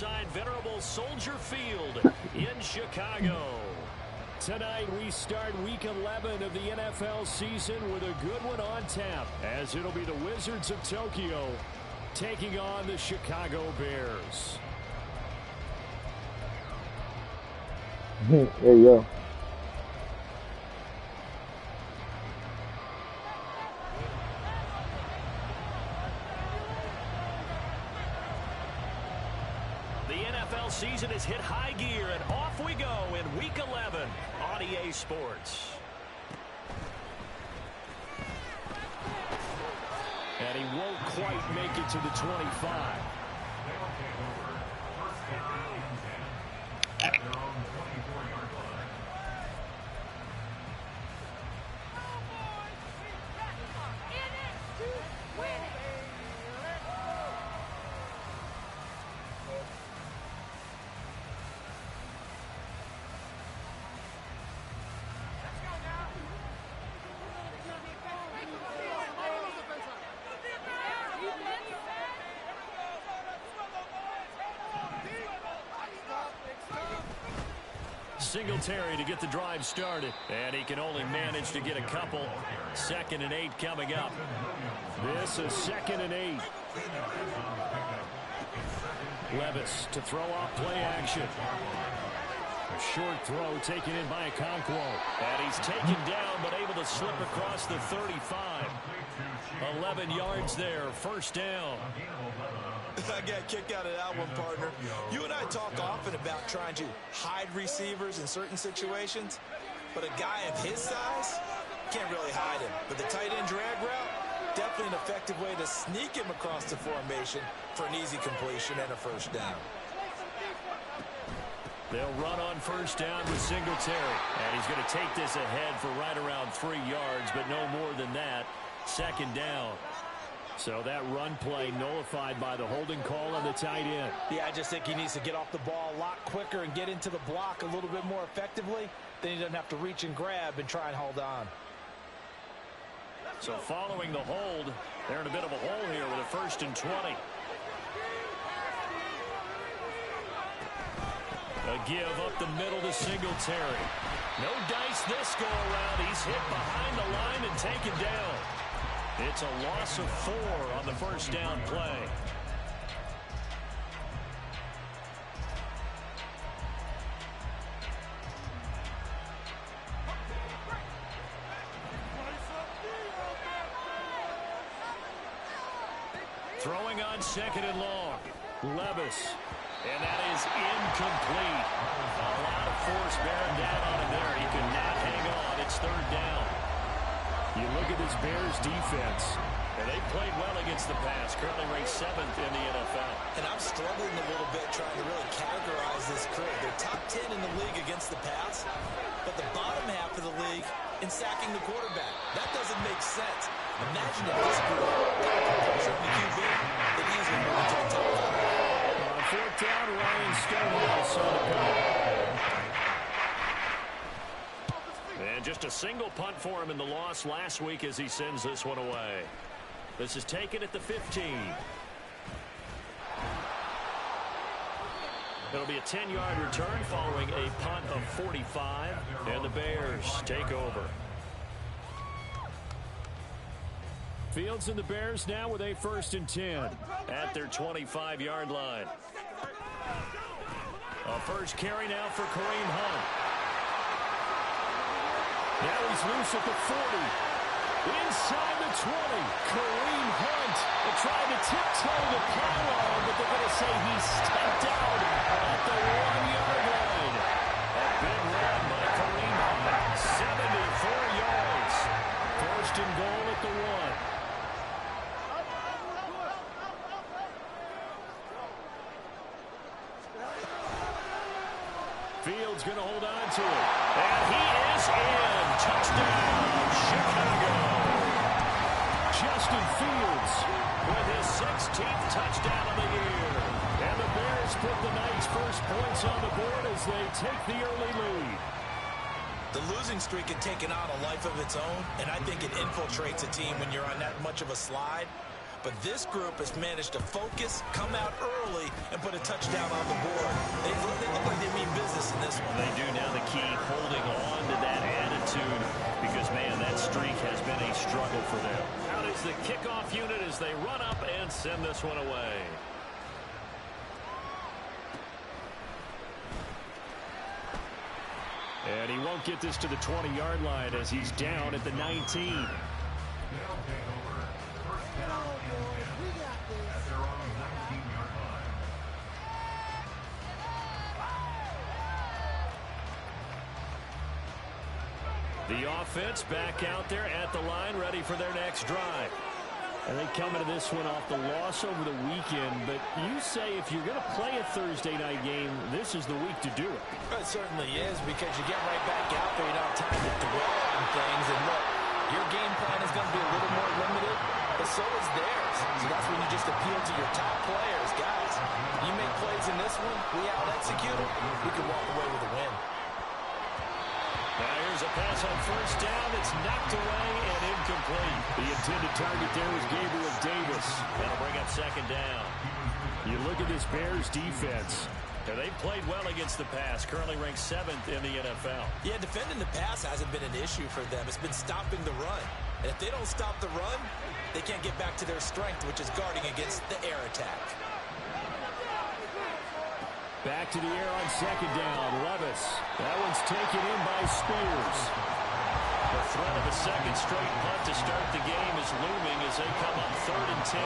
inside venerable Soldier Field in Chicago. Tonight we start Week 11 of the NFL season with a good one on tap, as it'll be the Wizards of Tokyo taking on the Chicago Bears. There you go. The NFL season has hit high gear, and off we go in Week 11 on EA Sports. And he won't quite make it to the 25. Singletary to get the drive started, and he can only manage to get a couple. 2nd and 8 coming up. This is 2nd and 8. Levis to throw off play action. A short throw taken in by Okonkwo. And he's taken down but able to slip across the 35. 11 yards there, 1st down. I got a kick out of that one, partner. You and I talk often about trying to hide receivers in certain situations, but a guy of his size can't really hide him. But the tight end drag route, definitely an effective way to sneak him across the formation for an easy completion and a 1st down. They'll run on 1st down with Singletary, and he's going to take this ahead for right around 3 yards, but no more than that. 2nd down. So that run play nullified by the holding call on the tight end. Yeah, I just think he needs to get off the ball a lot quicker and get into the block a little bit more effectively. Then he doesn't have to reach and grab and try and hold on. So following the hold, they're in a bit of a hole here with a 1st and 20. A give up the middle to Singletary. No dice this go around. He's hit behind the line and taken down. It's a loss of 4 on the 1st down play. Throwing on 2nd and long. Levis. And that is incomplete. A lot of force bearing down on him there. He could not hang on. It's 3rd down. You look at this Bears defense, and they played well against the pass, currently ranked 7th in the NFL. And I'm struggling a little bit trying to really categorize this crew. They're top 10 in the league against the pass, but the bottom half of the league in sacking the quarterback. That doesn't make sense. Imagine if this group got the pressure on the QB, they'd easily move into the top 5. On 4th down, Ryan Stonehouse on the punt. And just a single punt for him in the loss last week as he sends this one away. This is taken at the 15. It'll be a 10-yard return following a punt of 45, and the Bears take over. Fields and the Bears now with a 1st and 10 at their 25-yard line. A first carry now for Kareem Hunt. Now he's loose at the 40. Inside the 20. Kareem Hunt trying to tiptoe the pylon, but they're going to say he stepped out at the 1-yard line. A big run by Kareem Hunt. 74 yards. 1st and goal at the 1. Fields going to hold on to it. And he is in. Touchdown, Chicago. Justin Fields with his 16th touchdown of the year. And the Bears put the night's first points on the board as they take the early lead. The losing streak had taken on a life of its own, and I think it infiltrates a team when you're on that much of a slide. But this group has managed to focus, come out early, and put a touchdown on the board. They look like they mean business in this one. They do. Now the key, holding on to that attitude, because, man, that streak has been a struggle for them. Out is the kickoff unit as they run up and send this one away. And he won't get this to the 20-yard line as he's down at the 19. The offense back out there at the line, ready for their next drive. And they come into this one off the loss over the weekend, but you say if you're going to play a Thursday night game, this is the week to do it. It certainly is, because you get right back out there, you don't have time to dwell on things. And look, your game plan is going to be a little more limited, but so is theirs. So that's when you just appeal to your top players. Guys, you make plays in this one, we out-execute them, we can walk away with a win. Now here's a pass on first down. It's knocked away and incomplete. The intended target there was Gabriel Davis. That'll bring up second down. You look at this Bears defense. Now, they've played well against the pass, currently ranked 7th in the NFL. Yeah, defending the pass hasn't been an issue for them. It's been stopping the run. And if they don't stop the run, they can't get back to their strength, which is guarding against the air attack. Back to the air on second down. Levis. That one's taken in by Spears. The threat of a second straight punt to start the game is looming as they come up 3rd and 10.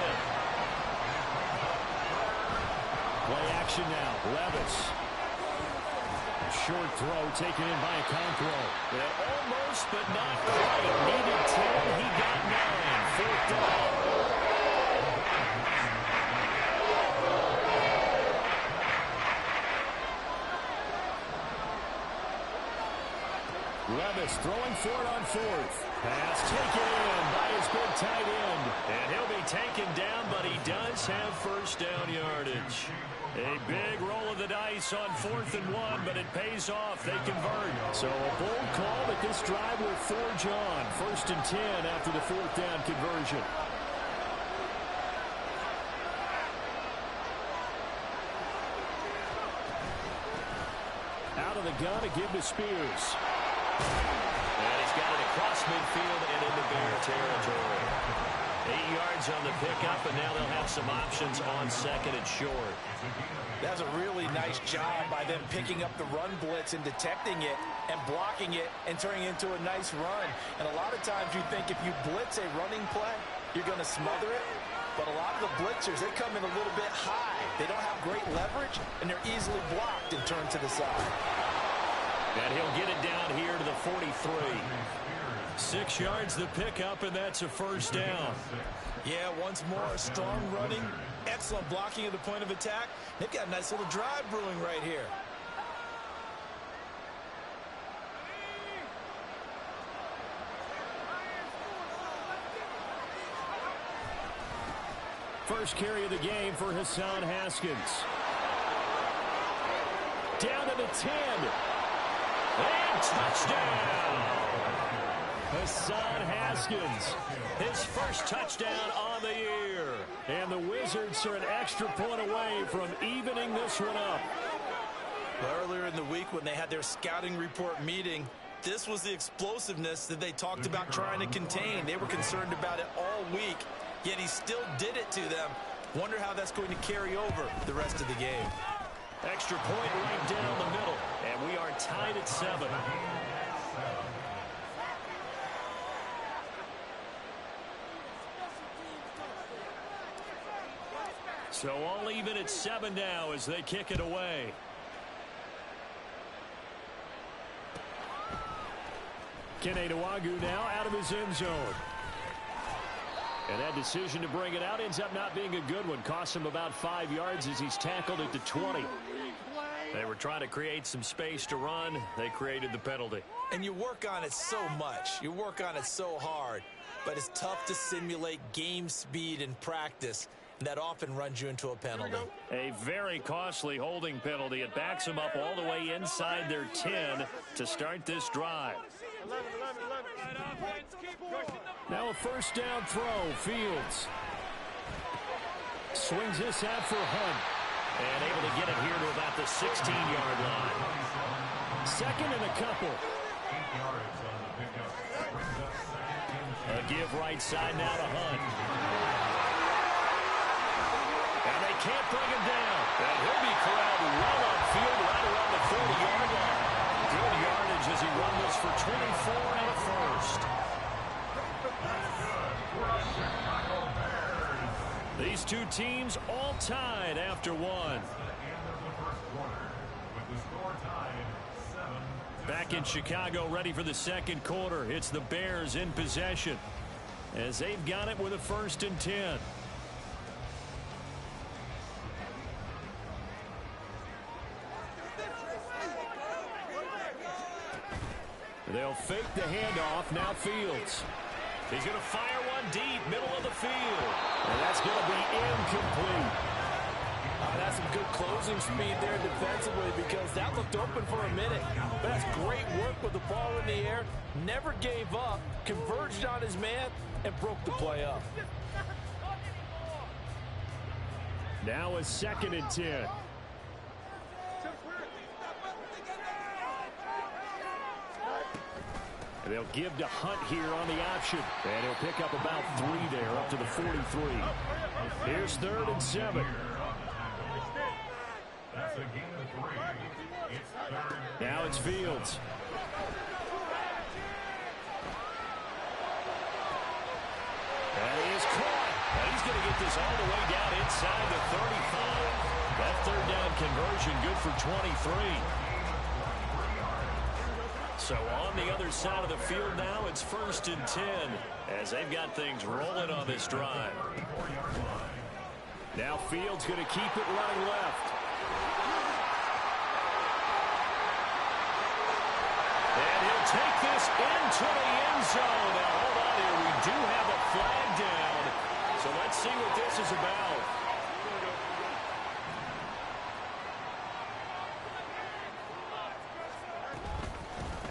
Play action now. Levis. A short throw taken in by Okonkwo. Yeah, almost, but not quite. Needed 10. He got 9. 4th down. Levis throwing for it on 4th. Pass taken in by his big tight end. And he'll be taken down, but he does have first down yardage. A big roll of the dice on 4th and 1, but it pays off. They convert. So a bold call that this drive will forge on. 1st and 10 after the 4th down conversion. Out of the gun to give to Spears. And he's got it across midfield and into Bear territory. 8 yards on the pickup, and now they'll have some options on 2nd and short. That's a really nice job by them picking up the run blitz and detecting it and blocking it and turning it into a nice run. And a lot of times you think if you blitz a running play, you're going to smother it. But a lot of the blitzers, they come in a little bit high. They don't have great leverage, and they're easily blocked and turned to the side. And he'll get it down here to the 43. 6 yards the pickup, and that's a first down. Yeah, once more, strong running, excellent blocking at the point of attack. They've got a nice little drive brewing right here. First carry of the game for Hassan Haskins. Down to the 10. And touchdown! Hassan Haskins, his first touchdown on the year. And the Wizards are an extra point away from evening this one up. Earlier in the week when they had their scouting report meeting, this was the explosiveness that they talked about trying to contain. They were concerned about it all week, yet he still did it to them. Wonder how that's going to carry over the rest of the game. Extra point right down the middle, and we are tied at 7. So all even at 7 now as they kick it away. Kene Nwangwu now out of his end zone. And that decision to bring it out ends up not being a good one. Costs him about 5 yards as he's tackled at the 20. They were trying to create some space to run. They created the penalty. And you work on it so much. You work on it so hard. But it's tough to simulate game speed in practice. And that often runs you into a penalty. A very costly holding penalty. It backs them up all the way inside their 10 to start this drive. Now a first down throw. Fields. Swings this out for Hunt. And able to get it here to about the 16-yard line. Second and a couple. A give right side now to Hunt. And they can't bring him down. And he'll be corralled well upfield right around the 40-yard line. Good yardage as he run this for 24 and a first. These two teams all tied after one. Back in Chicago, ready for the second quarter. It's the Bears in possession as they've got it with a 1st and 10. They'll fake the handoff. Now Fields. He's going to fire one deep, middle of the field. And that's going to be incomplete. That's some good closing speed there defensively because that looked open for a minute. But that's great work with the ball in the air. Never gave up, converged on his man, and broke the play up. Now a 2nd and 10. And they'll give to Hunt here on the option. And he'll pick up about 3 there, up to the 43. Here's 3rd and 7. Now it's Fields. And he is caught. And he's going to get this all the way down inside the 35. That 3rd down conversion good for 23. So on the other side of the field now, it's 1st and 10 as they've got things rolling on this drive. Now Fields going to keep it running left. And he'll take this into the end zone. Now hold on here, we do have a flag down. So let's see what this is about.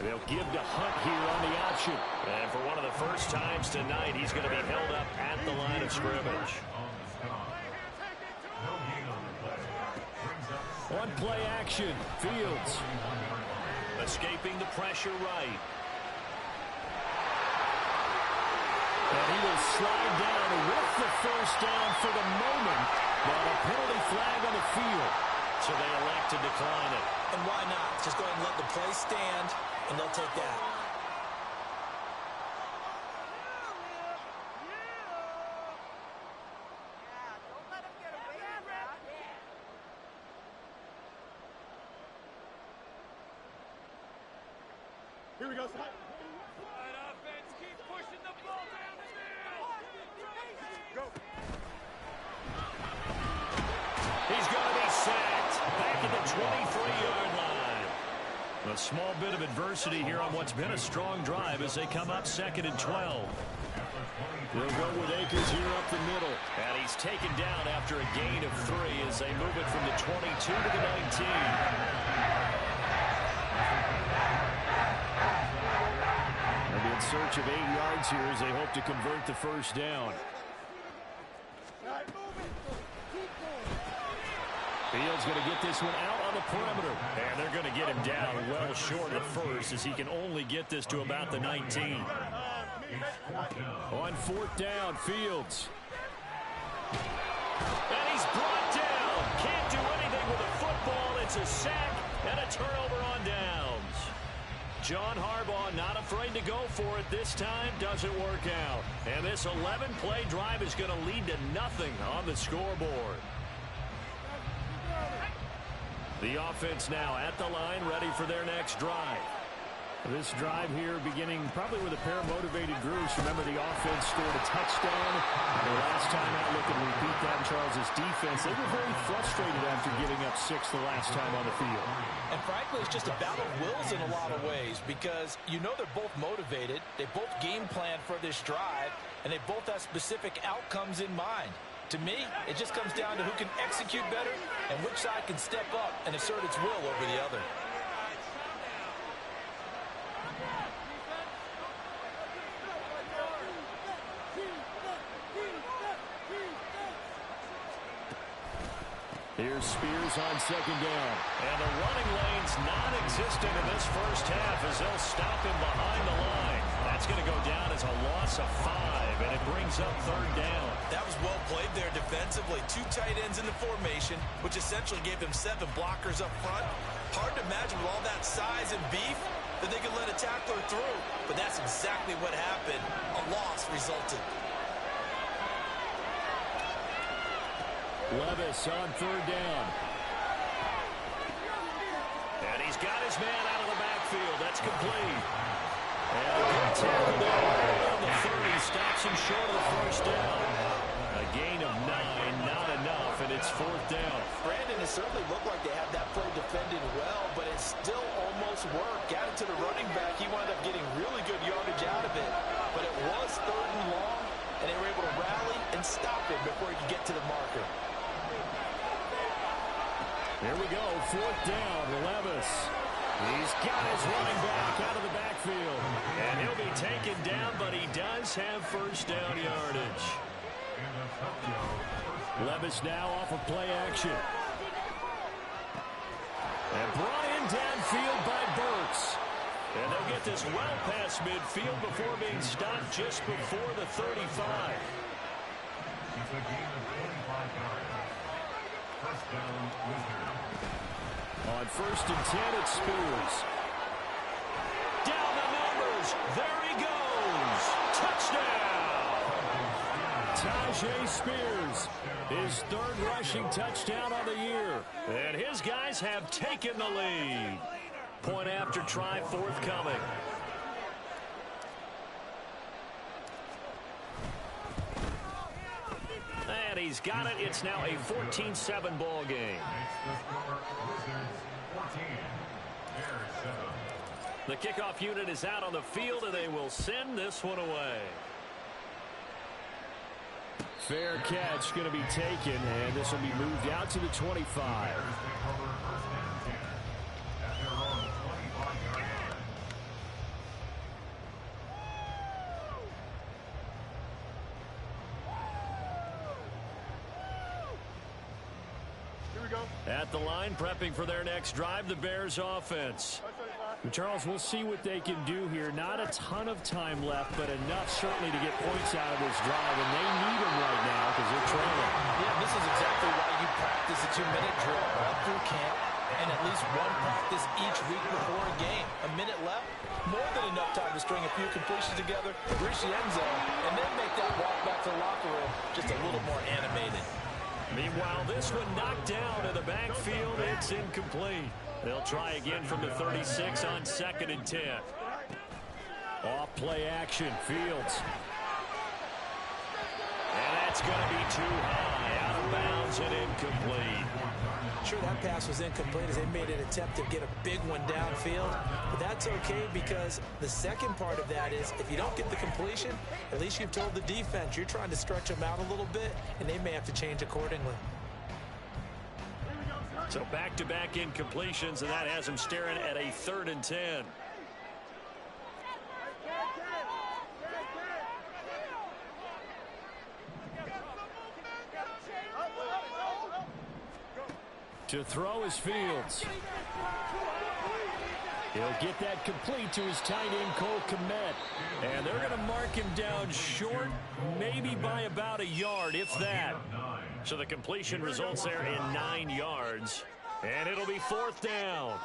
They'll give to Hunt here on the option. And for one of the first times tonight, he's going to be held up at the line of scrimmage. On play action, Fields. Escaping the pressure right. And he will slide down with the 1st down for the moment. But a penalty flag on the field. So they elect to decline it. And why not? Just go ahead and let the play stand, and they'll take that. Here we go. Offense, keep pushing the ball down the field. Go. He's going to be sacked back at the 23-yard line. A small bit of adversity here on what's been a strong drive as they come up 2nd and 12. They'll go with Akers here up the middle. And he's taken down after a gain of 3 as they move it from the 22 to the 19. They'll be in search of 8 yards here as they hope to convert the 1st down. Fields going to get this one out on the perimeter. And they're going to get him down well short at 1st as he can only get this to about the 19. On 4th down, Fields. And he's brought down. Can't do anything with a football. It's a sack and a turnover on downs. John Harbaugh not afraid to go for it this time. Doesn't work out. And this 11-play drive is going to lead to nothing on the scoreboard. The offense now at the line, ready for their next drive. This drive here beginning probably with a pair of motivated groups. Remember, the offense scored a touchdown. The last time out, look and repeat that in Charles' defense. They were very frustrated after giving up 6 the last time on the field. And frankly, it's just a battle of wills in a lot of ways because you know they're both motivated. They both game plan for this drive, and they both have specific outcomes in mind. To me, it just comes down to who can execute better and which side can step up and assert its will over the other. Here's Spears on second down. And the running lane's non-existent in this first half as they'll stop him behind the line. That's going to go down as a loss of 5, and it brings up third down. That was well played there defensively. 2 tight ends in the formation, which essentially gave them 7 blockers up front. Hard to imagine with all that size and beef that they could let a tackler through. But that's exactly what happened. A loss resulted. Levis on third down. And he's got his man out of the backfield. That's complete. And a good tackle there around the 30. Stops him short of the first down. A gain of 9, not enough, and it's fourth down. Brandon, it certainly looked like they had that play defended well, but it still almost worked. Got it to the running back. He wound up getting really good yardage out of it. But it was third and long, and they were able to rally and stop him before he could get to the marker. Here we go, fourth down, Levis. He's got his running back out of the backfield. And he'll be taken down, but he does have first down yardage. Levis now off of play action. And brought in downfield by Burks. And they'll get this well past midfield before being stopped just before the 35. On first and 10, it's Spears. Down the numbers. There he goes. Touchdown. Tyjae Spears, his third rushing touchdown on the year. And his guys have taken the lead. Point after try forthcoming. And he's got it. It's now a 14-7 ball game. The kickoff unit is out on the field, and they will send this one away. Fair catch going to be taken, and this will be moved out to the 25. At the line, prepping for their next drive, the Bears offense. Charles, we'll see what they can do here. Not a ton of time left, but enough certainly to get points out of this drive, and they need them right now because they're trailing. Yeah, this is exactly why you practice a 2-minute drill all through camp and at least one practice each week before a game. A minute left, more than enough time to string a few completions together, reach the end zone, and then make that walk back to the locker room just a little more animated. Meanwhile, this one knocked down in the backfield. It's incomplete. They'll try again from the 36 on 2nd and 10. Off play action, Fields. And that's going to be too high, out of bounds and incomplete. Sure, that pass was incomplete as they made an attempt to get a big one downfield. But that's okay because the second part of that is if you don't get the completion, at least you've told the defense you're trying to stretch them out a little bit, and they may have to change accordingly. So back-to-back incompletions, and that has them staring at a 3rd and 10. To throw is Fields. He'll get that complete to his tight end, Cole Kmet. And they're going to mark him down short, maybe by about a yard, if that. So the completion results there in 9 yards. And it'll be 4th down.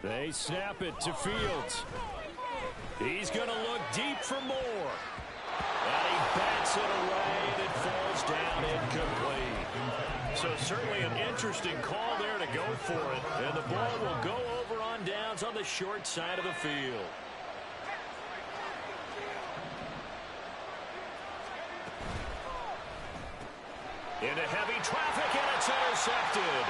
They snap it to Fields. He's going to look deep for more. And he bats it away, and it falls down incomplete. So certainly an interesting call there to go for it. And the ball will go over on downs on the short side of the field. Into heavy traffic, and it's intercepted.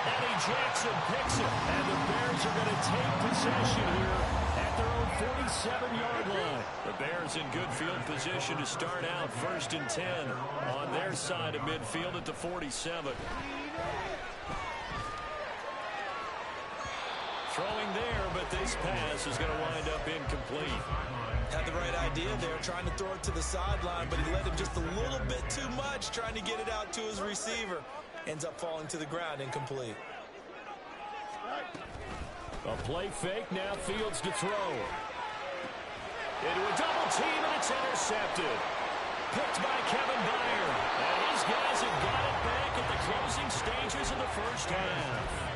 Eddie Jackson picks it. And the Bears are going to take possession here at their own 47-yard line. The Bears in good field position to start out 1st and 10 on their side of midfield at the 47. Throwing there, but they this pass is going to wind up incomplete. Had the right idea there, trying to throw it to the sideline, but he let him just a little bit too much, trying to get it out to his receiver. Ends up falling to the ground, incomplete. A play fake, now Fields to throw. Into a double team, and it's intercepted. Picked by Kevin Byard. And his guys have got it back at the closing stages of the first half.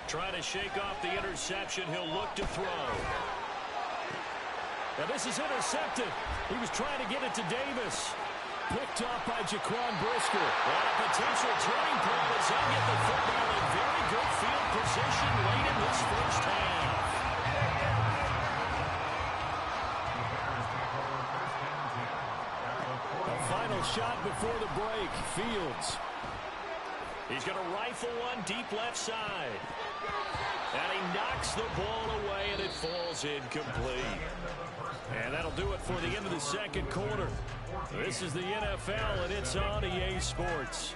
Trying to shake off the interception. He'll look to throw. Now this is intercepted. He was trying to get it to Davis. Picked up by Jaquan Brisker. And a potential turning point as he'll get the football in very good field position late in this first half. A final shot before the break. Fields. He's going to rifle one deep left side. And he knocks the ball away, and it falls incomplete. And that'll do it for the end of the second quarter. This is the NFL, and it's on EA Sports.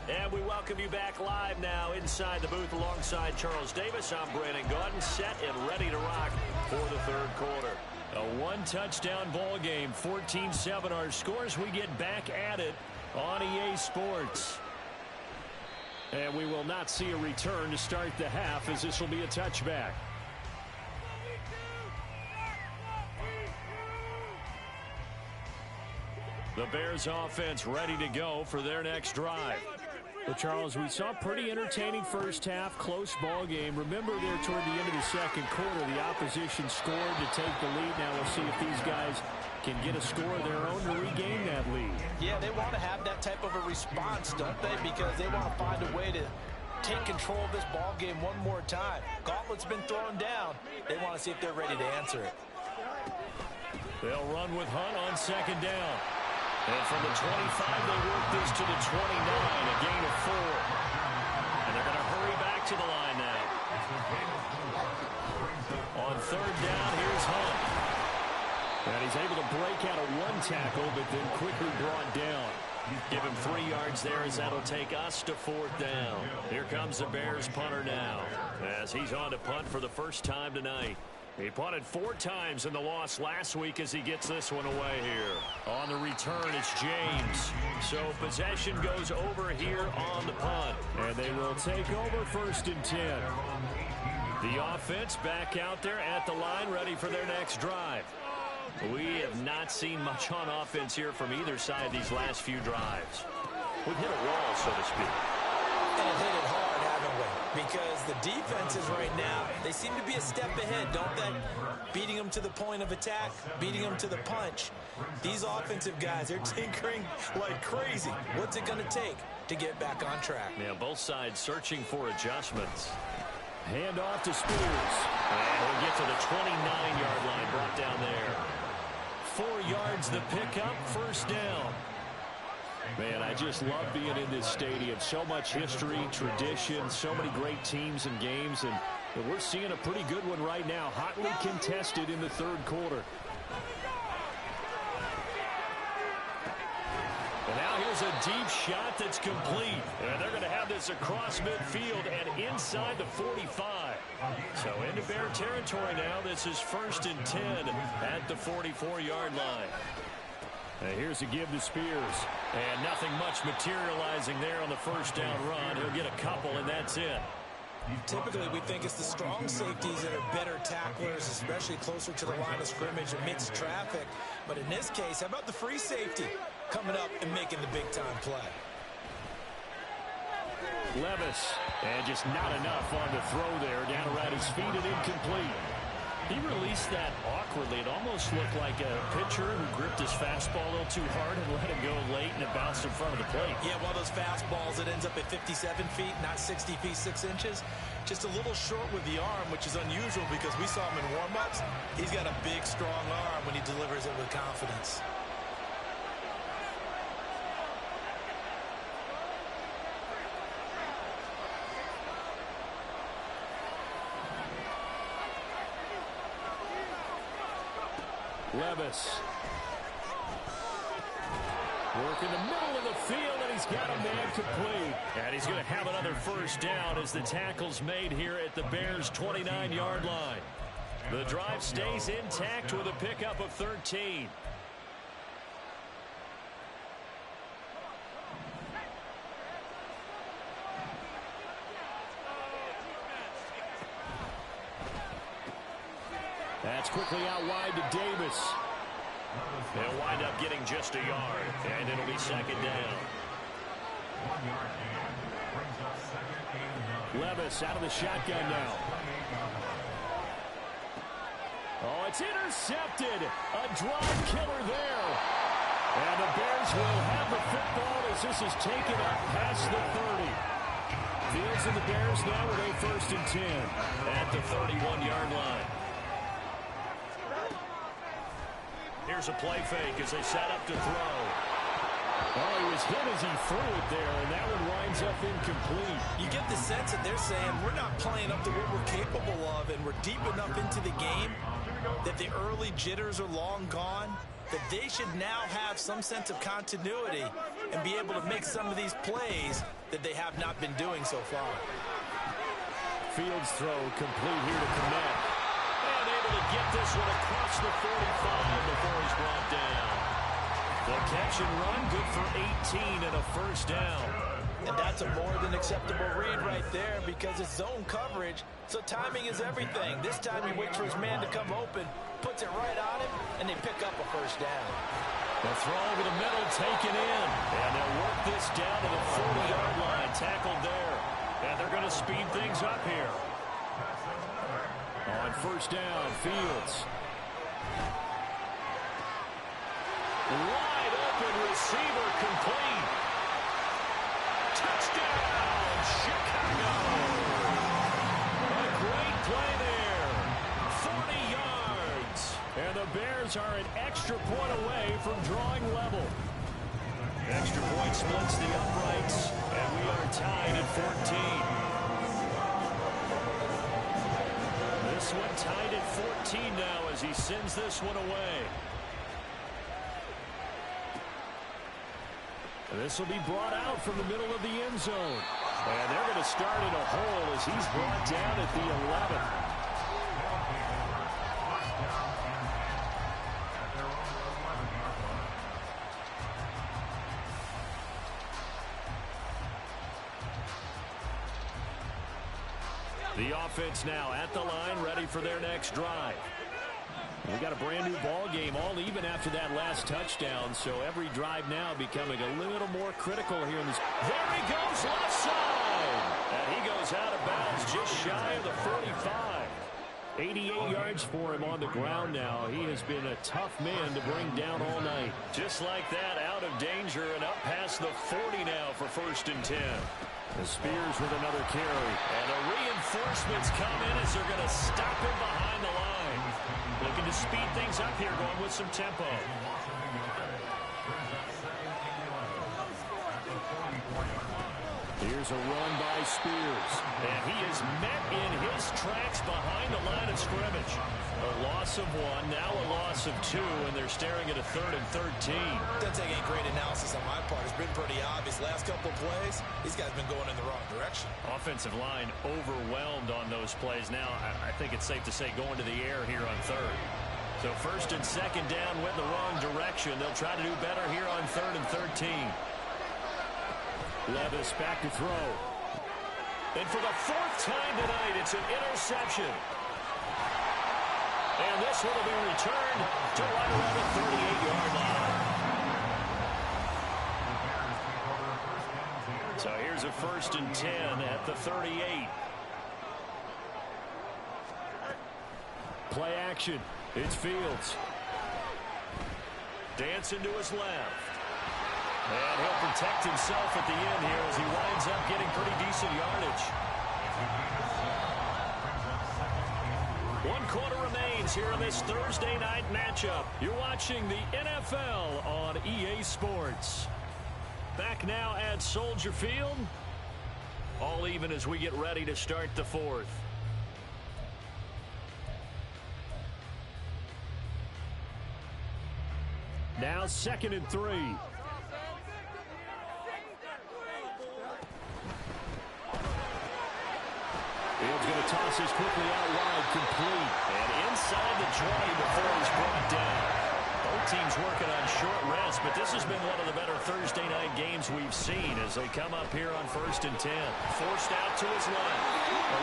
And we welcome you back live now inside the booth alongside Charles Davis. I'm Brandon Gaudin, set and ready to rock for the third quarter. A one-touchdown ball game, 14-7 our scores. We get back at it on EA Sports. And we will not see a return to start the half, as this will be a touchback. The Bears offense ready to go for their next drive. Well, Charles, we saw a pretty entertaining first half, close ball game. Remember there toward the end of the second quarter, the opposition scored to take the lead. Now we'll see if these guys can get a score of their own to regain that lead. Yeah, they want to have that type of a response, don't they? Because they want to find a way to take control of this ball game one more time. Gauntlet's been thrown down. They want to see if they're ready to answer it. They'll run with Hunt on second down. And from the 25, they work this to the 29, a gain of 4. And they're going to hurry back to the line now. On third down, here's Hunt. And he's able to break out of one tackle, but then quickly brought down. Give him 3 yards there, as that'll take us to fourth down. Here comes the Bears punter now, as he's on to punt for the first time tonight. He punted 4 times in the loss last week as he gets this one away here. On the return, it's James. So possession goes over here on the punt. And they will take over first and 10. The offense back out there at the line, ready for their next drive. We have not seen much on offense here from either side these last few drives. We've hit a wall, so to speak. And it hit it hard, haven't we? Because the defenses right now, they seem to be a step ahead, don't they? Beating them to the point of attack, beating them to the punch. These offensive guys, they're tinkering like crazy. What's it going to take to get back on track? Yeah, both sides searching for adjustments. Hand off to Spears. And we'll get to the 29-yard line, brought down there. 4 yards the pickup, first down. Man, I just love being in this stadium. So much history, tradition, so many great teams and games, and we're seeing a pretty good one right now, hotly contested in the third quarter. And now here's a deep shot that's complete. And they're going to have this across midfield and inside the 45. So into Bear territory now. This is first and 10 at the 44-yard line. And here's a give to Spears. And nothing much materializing there on the first down run. He'll get a couple, and that's it. Typically, we think it's the strong safeties that are better tacklers, especially closer to the line of scrimmage amidst traffic. But in this case, how about the free safety coming up and making the big-time play? Levis, and just not enough on the throw there. Down around his feet and incomplete. He released that awkwardly. It almost looked like a pitcher who gripped his fastball a little too hard and let it go late, and it bounced in front of the plate. Yeah, one of those fastballs that ends up at 57 feet, not 60 feet, 6 inches. Just a little short with the arm, which is unusual because we saw him in warm-ups. He's got a big, strong arm when he delivers it with confidence. Levis. Work in the middle of the field, and he's got a man complete. And he's going to have another first down as the tackle's made here at the Bears' 29-yard line. The drive stays intact with a pickup of 13. That's quickly out wide to Davis. They'll wind up getting just a yard, and it'll be second down. Levis out of the shotgun now. Oh, it's intercepted. A drive killer there. And the Bears will have the football as this is taken up past the 30. Fields and the Bears now with a 1st and 10 at the 31-yard line. Here's a play fake as they set up to throw. Oh, he was hit as he threw it there, and that one winds up incomplete. You get the sense that they're saying we're not playing up to what we're capable of, and we're deep enough into the game that the early jitters are long gone, that they should now have some sense of continuity and be able to make some of these plays that they have not been doing so far. Fields throw complete here to Kmet. And able to get this one across the 45 before he's brought down. The catch and run, good for 18 and a first down. And that's a more than acceptable read right there because it's zone coverage, so timing is everything. This time he waits for his man to come open, puts it right on him, and they pick up a first down. The throw over the middle taken in, and they'll work this down to the 40-yard line, tackled there. And they're going to speed things up here. On first down, Fields. Wide open receiver complete. Touchdown, Chicago. A great play there. 40 yards. And the Bears are an extra point away from drawing level. Extra point splits the uprights, and we are tied at 14. This one tied at 14 now as he sends this one away. This will be brought out from the middle of the end zone. And they're going to start in a hole as he's brought down at the 11th. The offense now at the line, ready for their next drive. We got a brand new ball game, all even after that last touchdown, so every drive now becoming a little more critical here in this. There he goes, left side! And he goes out of bounds just shy of the 45. 88 yards for him on the ground now. He has been a tough man to bring down all night. Just like that, out of danger and up past the 40 now for 1st and 10. The Spears with another carry. And the reinforcements come in as they're going to stop him behind the line. Looking to speed things up here, going with some tempo. Here's a run by Spears. And he is met in his tracks behind the line of scrimmage. A loss of 1, now a loss of 2, and they're staring at a 3rd and 13. Doesn't take any great analysis on my part. It's been pretty obvious. Last couple plays, these guys have been going in the wrong direction. Offensive line overwhelmed on those plays. Now, I think it's safe to say going to the air here on 3rd. So 1st and 2nd down went the wrong direction. They'll try to do better here on 3rd and 13. Levis back to throw. And for the 4th time tonight, it's an interception. And this one will be returned to right around the 38-yard line. So here's a 1st and 10 at the 38. Play action. It's Fields. Dancing to his left. And he'll protect himself at the end here as he winds up getting pretty decent yardage. 1 quarter remains here in this Thursday night matchup. You're watching the NFL on EA Sports. Back now at Soldier Field. All even as we get ready to start the fourth. Now 2nd and 3. Fields going to toss this quickly out wide, complete. And inside the 20 before he's brought down. Both teams working on short rest, but this has been one of the better Thursday night games we've seen as they come up here on 1st and 10. Forced out to his left.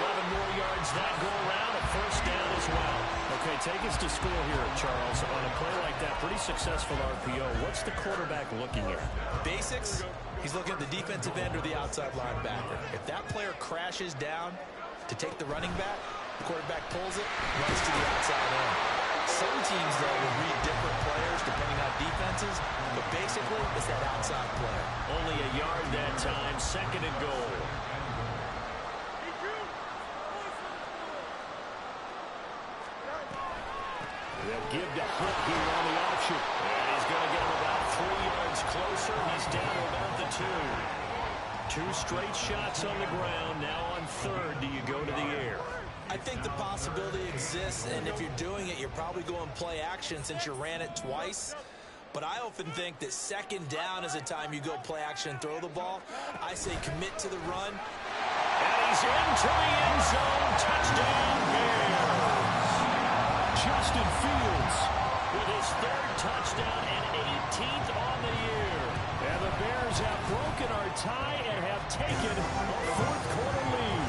11 more yards that go around, a first down as well. Okay, take us to score here, Charles. On a play like that, pretty successful RPO. What's the quarterback looking at? Basics, he's looking at the defensive end or the outside linebacker. If that player crashes down to take the running back, the quarterback pulls it, runs to the outside end. Some teams, though, will read different players depending on defenses, but basically it's that outside player. Only a yard that time, 2nd and goal. They'll give to Hunt here on the option. And he's going to get him about 3 yards closer. He's down to about the 2. 2 straight shots on the ground. Now on 3rd, do you go to the air? I think the possibility exists, and if you're doing it, you're probably going play action since you ran it twice. But I often think that 2nd down is a time you go play action and throw the ball. I say commit to the run. And he's into the end zone. Touchdown, Bears. Justin Fields with his 3rd touchdown and 18th on the year. And the Bears have broken our tie and have taken a 4th quarter lead.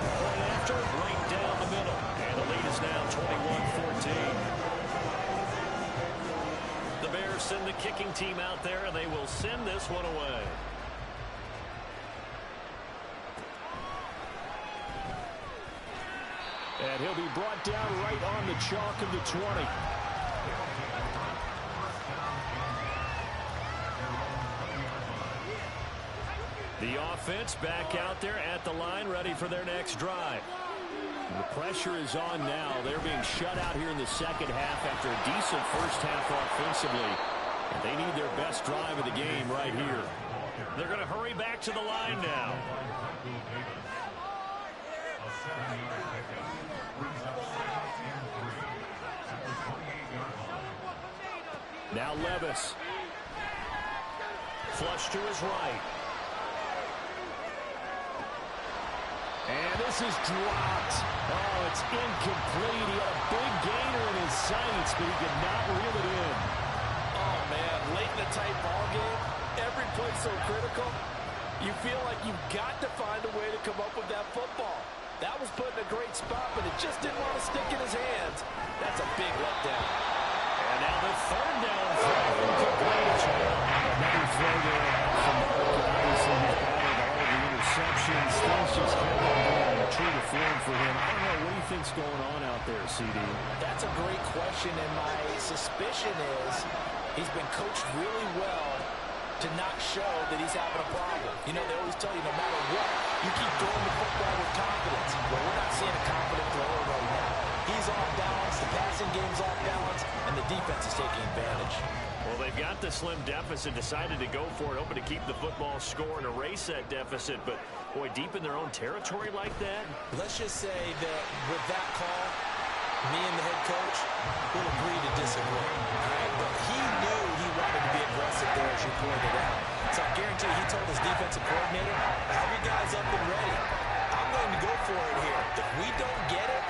Point after, right down the middle. And the lead is now 21-14. The Bears send the kicking team out there, and they will send this one away. And he'll be brought down right on the chalk of the 20. The offense back out there at the line, ready for their next drive. The pressure is on now. They're being shut out here in the second half after a decent first half offensively. And they need their best drive of the game right here. They're going to hurry back to the line now. Now Levis. Flush to his right. And this is dropped. Oh, it's incomplete. He had a big gainer in his sights, but he could not reel it in. Oh, man, late in a tight ball game, every play's so critical. You feel like you've got to find a way to come up with that football. That was put in a great spot, but it just didn't want to stick in his hands. That's a big letdown. And now the 3rd down throw incomplete as well. Another throw there from Mark. Obviously, he's battled all of the interceptions. Things just haven't been true to form for him. I don't know. What do you think's going on out there, CD? That's a great question, and my suspicion is he's been coached really well to not show that he's having a problem. You know, they always tell you no matter what, you keep throwing the football with confidence. Well, we're not seeing a confident thrower right now. He's off balance, the passing game's off balance, and the defense is taking advantage. Well, they've got the slim deficit, decided to go for it, hoping to keep the football score and erase that deficit. But, boy, deep in their own territory like that? Let's just say that with that call, me and the head coach will agree to disagree. Right? But he knew he wanted to be aggressive there, as you pointed out. So I guarantee he told his defensive coordinator, have your guys up and ready. I'm going to go for it here. If we don't get it,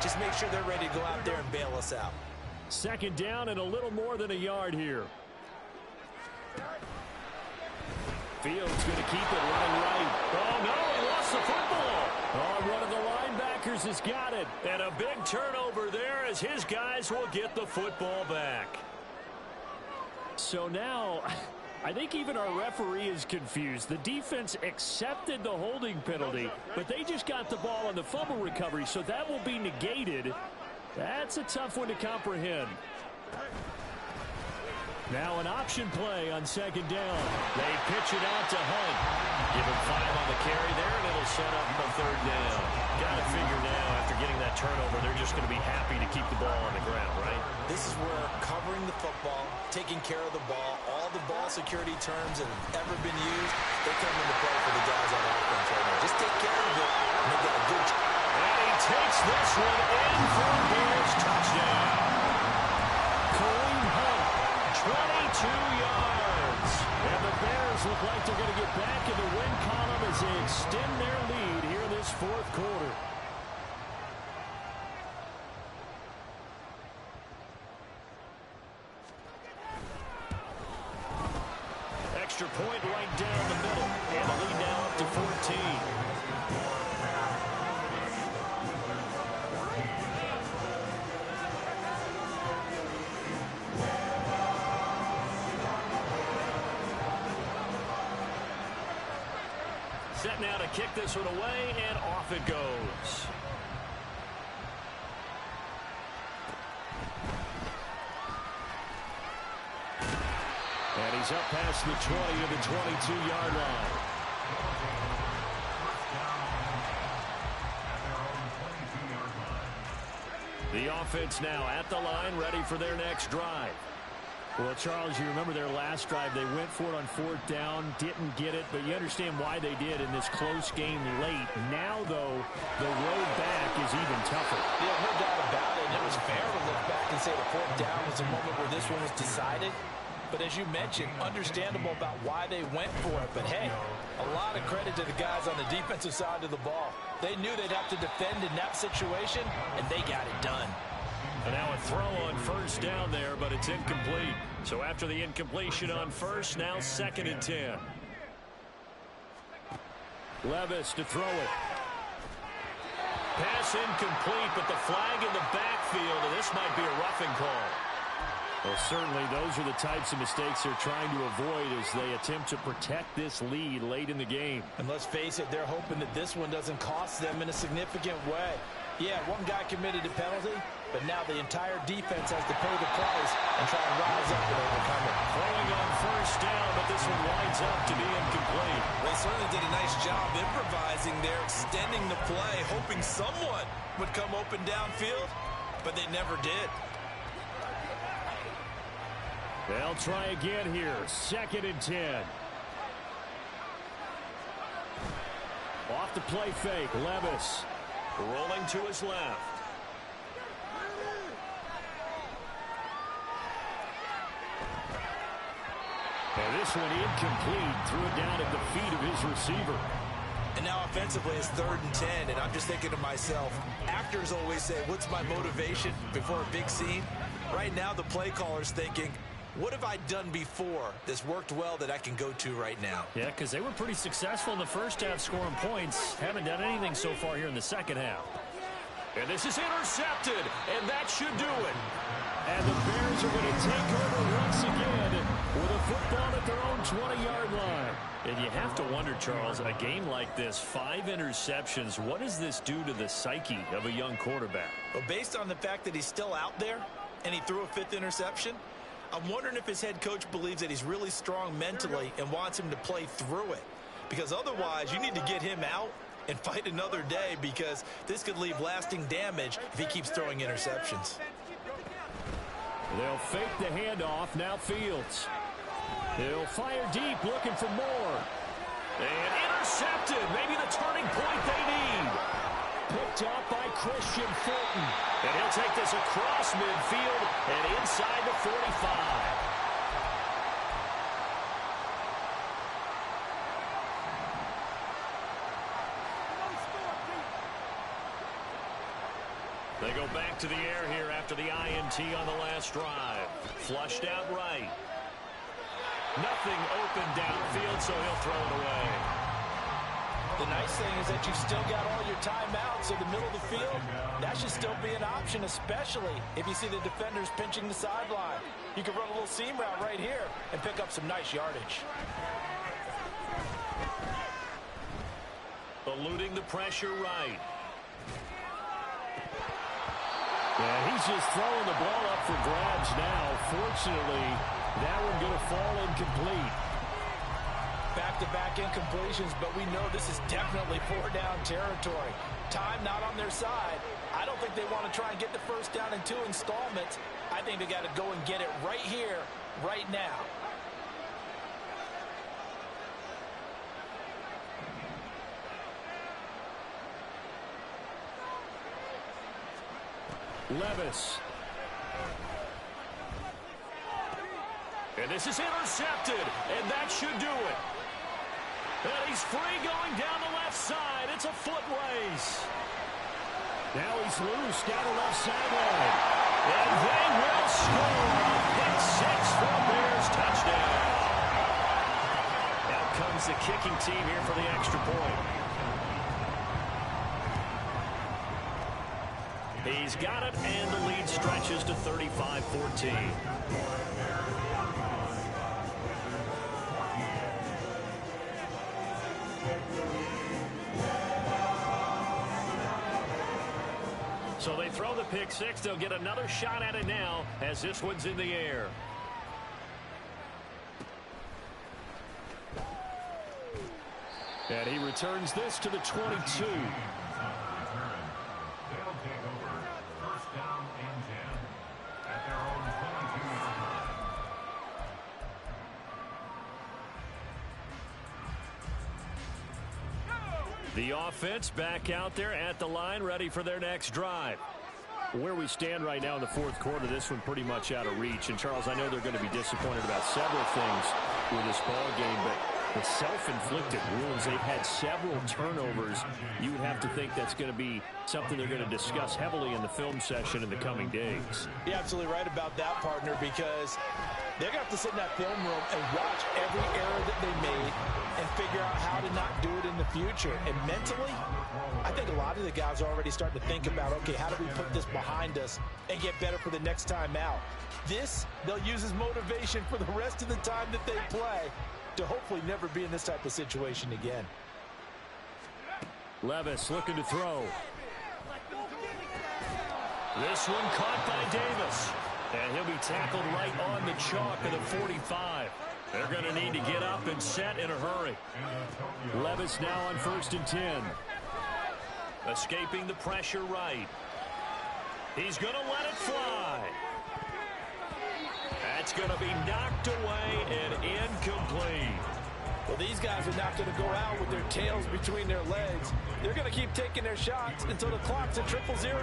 just make sure they're ready to go out there and bail us out. 2nd down and a little more than a yard here. Fields going to keep it running right. Oh, no, he lost the football. Oh, one of the linebackers has got it. And a big turnover there as his guys will get the football back. So now, I think even our referee is confused. The defense accepted the holding penalty, but they just got the ball on the fumble recovery, so that will be negated. That's a tough one to comprehend. Now an option play on second down. They pitch it out to Hunt. Give him 5 on the carry there, and it'll set up a third down. Got to figure now, after getting that turnover, they're just going to be happy to keep the ball on the ground, right? This is where covering the football, taking care of the ball, all the ball security terms that have ever been used, they come into play for the guys on offense right now. Just take care of it, and they got a good job. And he takes this one in for a Bears touchdown. Kareem Hunt, 22 yards. And the Bears look like they're going to get back in the win column as they extend their lead here in this fourth quarter. Extra point right down the middle. And the lead now up to 14. Set now to kick this one away, and off it goes. And he's up past the 20 to the 22-yard line. The offense now at the line, ready for their next drive. Well, Charles, you remember their last drive. They went for it on 4th down, didn't get it, but you understand why they did in this close game late. Now, though, the road back is even tougher. Yeah, no doubt about it. And it was fair to look back and say the 4th down was a moment where this one was decided. But as you mentioned, understandable about why they went for it. But, hey, a lot of credit to the guys on the defensive side of the ball. They knew they'd have to defend in that situation, and they got it done. And now a throw on 1st down there, but it's incomplete. So after the incompletion on 1st, now 2nd and 10. Levis to throw it. Pass incomplete, but the flag in the backfield, and this might be a roughing call. Well, certainly those are the types of mistakes they're trying to avoid as they attempt to protect this lead late in the game. And let's face it, they're hoping that this one doesn't cost them in a significant way. Yeah, one guy committed a penalty, but now the entire defense has to pay the price and try and rise up and overcome it. Throwing on 1st down, but this one winds up to be incomplete. They certainly did a nice job improvising there, extending the play, hoping someone would come open downfield, but they never did. They'll try again here. 2nd and 10. Off the play fake. Levis rolling to his left. And this one incomplete. Threw it down at the feet of his receiver. And now offensively it's 3rd and 10, and I'm just thinking to myself, actors always say, what's my motivation before a big scene? Right now the play caller's thinking, what have I done before that's worked well that I can go to right now? Yeah, because they were pretty successful in the first half scoring points. Haven't done anything so far here in the second half. And this is intercepted, and that should do it. And the Bears are going to take over once again with a football at their own 20-yard line. And you have to wonder, Charles, a game like this, 5 interceptions, what does this do to the psyche of a young quarterback? Well, based on the fact that he's still out there and he threw a 5th interception, I'm wondering if his head coach believes that he's really strong mentally and wants him to play through it. Because otherwise, you need to get him out and fight another day, because this could leave lasting damage if he keeps throwing interceptions. They'll fake the handoff. Now Fields. He'll fire deep, looking for more. And intercepted. Maybe the turning point they need. Picked up by Christian Fulton. And he'll take this across midfield and inside the 45. They go back to the air here after the INT on the last drive. Flushed out right. Nothing open downfield, so he'll throw it away. The nice thing is that you've still got all your timeouts in the middle of the field. That should still be an option, especially if you see the defenders pinching the sideline. You can run a little seam route right here and pick up some nice yardage. Eluding the pressure right. Yeah, he's just throwing the ball up for grabs now. Fortunately, that one going to fall incomplete. Back-to-back incompletions, but we know this is definitely four-down territory. Time not on their side. I don't think they want to try and get the first down in 2 installments. I think they got to go and get it right here, right now. Levis. And this is intercepted, and that should do it. And he's free going down the left side. It's a foot race. Now he's loose down the left sideline. And they will score. Pick 6 for a Bears touchdown. Out comes the kicking team here for the extra point. He's got it, and the lead stretches to 35-14. So they throw the pick 6. They'll get another shot at it now as this one's in the air. And he returns this to the 22. The offense back out there at the line, ready for their next drive. Where we stand right now in the fourth quarter, this one pretty much out of reach. And, Charles, I know they're going to be disappointed about several things with this ball game, but the self-inflicted wounds, they've had several turnovers. You would have to think that's going to be something they're going to discuss heavily in the film session in the coming days. You're absolutely right about that, partner, because they're going to have to sit in that film room and watch every error that they made and figure out how to not do it in the future. And mentally, I think a lot of the guys are already starting to think about, okay, how do we put this behind us and get better for the next time out? This, they'll use as motivation for the rest of the time that they play to hopefully never be in this type of situation again. Levis looking to throw. This one caught by Davis. And he'll be tackled right on the chalk of the 45. They're going to need to get up and set in a hurry. Levis now on 1st and 10. Escaping the pressure right. He's going to let it fly. That's going to be knocked away and incomplete. Well, these guys are not going to go out with their tails between their legs. They're going to keep taking their shots until the clock's at 0-0.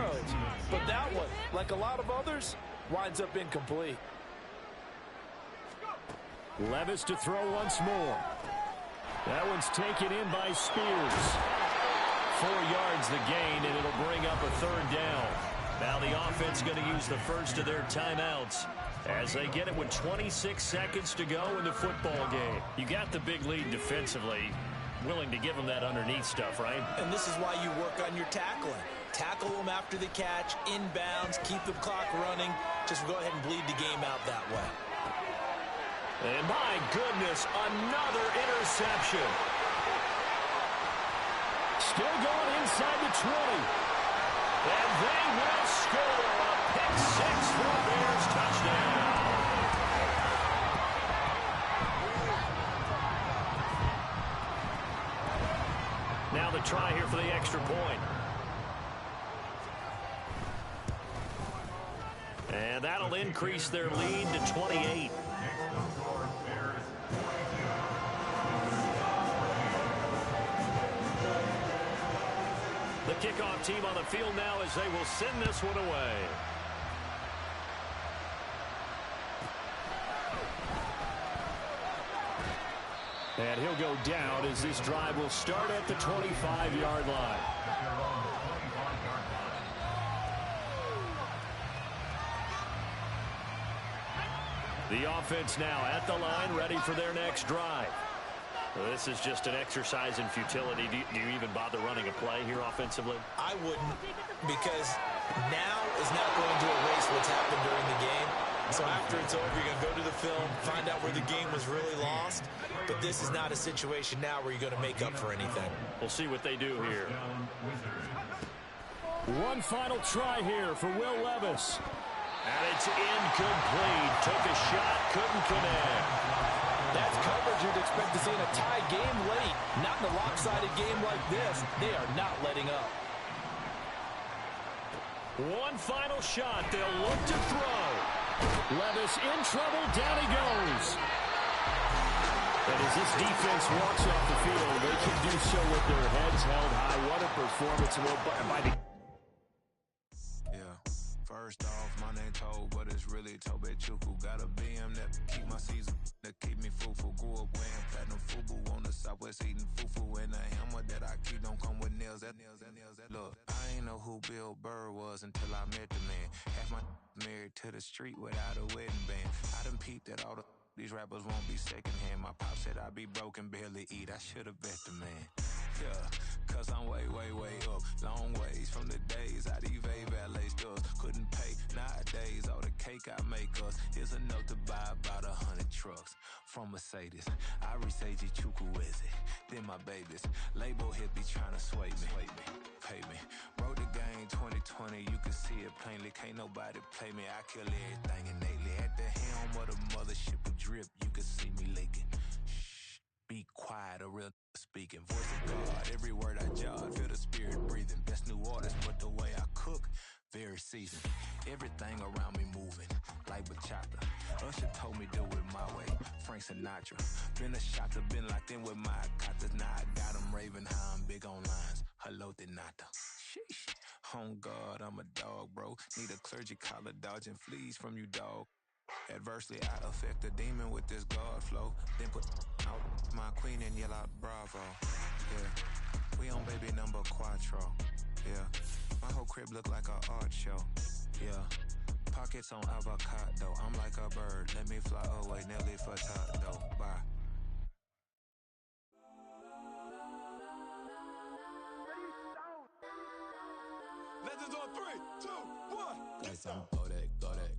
But that one, like a lot of others, winds up incomplete. Levis to throw once more. That one's taken in by Spears. 4 yards the gain, and it'll bring up a 3rd down. Now the offense going to use the first of their timeouts as they get it with 26 seconds to go in the football game. You got the big lead defensively. Willing to give them that underneath stuff, right? And this is why you work on your tackling. Tackle them after the catch, inbounds, keep the clock running. Just go ahead and bleed the game out that way. And my goodness, another interception. Still going inside the 20. And they will score a pick 6 for a Bears touchdown. Now the try here for the extra point. And that'll increase their lead to 28. The kickoff team on the field now as they will send this one away. And he'll go down as this drive will start at the 25-yard line. The offense now at the line, ready for their next drive. This is just an exercise in futility. Do you even bother running a play here offensively? I wouldn't, because now is not going to erase what's happened during the game. So after it's over, you're going to go to the film, find out where the game was really lost. But this is not a situation now where you're going to make up for anything. We'll see what they do here. One final try here for Will Levis. And it's incomplete. Took a shot, couldn't connect. That's coverage you'd expect to see in a tie game late. Not in a lopsided game like this. They are not letting up. One final shot. They'll look to throw. Levis in trouble. Down he goes. And as this defense walks off the field, they can do so with their heads held high. What a performance by the... Yeah, first off, my name Tobe, but it's really Tobe Chuku. Got a BM that keep my season, that keep me fruitful. Grew up wearing platinum FUBU on the Southwest eating fufu. And the hammer that I keep don't come with nails. Look, I ain't know who Bill Burr was until I met the man. Half my married to the street without a wedding band. I done peeped at all these rappers won't be secondhand. My pop said I'd be broken, barely eat. I should've bet the man. Yeah, cause I'm way up. Long ways from the days I evade valet stores. Couldn't pay nowadays. All the cake I make us is enough to buy about 100 trucks. From Mercedes, I resage Chukwueze. Then my babies, label hit be trying to sway me. Pay me. Wrote the game 2020, you can see it plainly. Can't nobody play me. I kill everything innately. At the helm of the mothership of drip, you can see me leaking. Shh, be quiet, a real speaking. Voice of God, every word I jot, feel the spirit breathing. Best new artist, but the way I cook, very seasoned. Everything around me moving, like bachata. Usher told me do it my way, Frank Sinatra. Been a shotter, been locked in with my cotters. Now I got them raving how I'm big on lines. Hello, Denata. Sheesh. On God, I'm a dog, bro. Need a clergy collar, dodging fleas from you, dog. Adversely, I affect the demon with this God flow. Then put out my queen and yell out bravo. Yeah, we on baby number quattro. Yeah, my whole crib look like a art show. Yeah, pockets on avocado. I'm like a bird. Let me fly away, Nelly Furtado. Bye. Legends on 3, 2, 1. Like I'm Kodak.